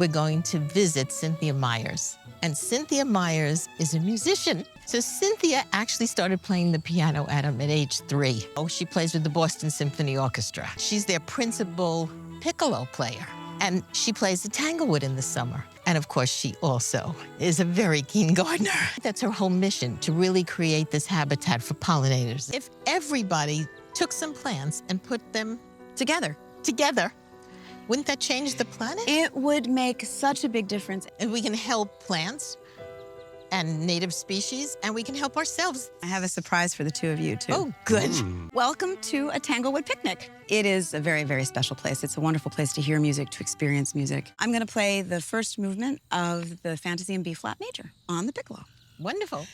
we're going to visit Cynthia Meyers. And Cynthia Meyers is a musician. So Cynthia actually started playing the piano at age 3. Oh, she plays with the Boston Symphony Orchestra. She's their principal piccolo player. And she plays the tanglewood in the summer. And of course, she also is a very keen gardener. That's her whole mission, to really create this habitat for pollinators. If everybody took some plants and put them together, wouldn't that change the planet? It would make such a big difference. And we can help plants and native species, and we can help ourselves. I have a surprise for the two of you, too. Oh, good. Welcome to a Tanglewood picnic. It is a very, very special place. It's a wonderful place to hear music, to experience music. I'm going to play the first movement of the Fantasy in B-flat major on the piccolo. Wonderful.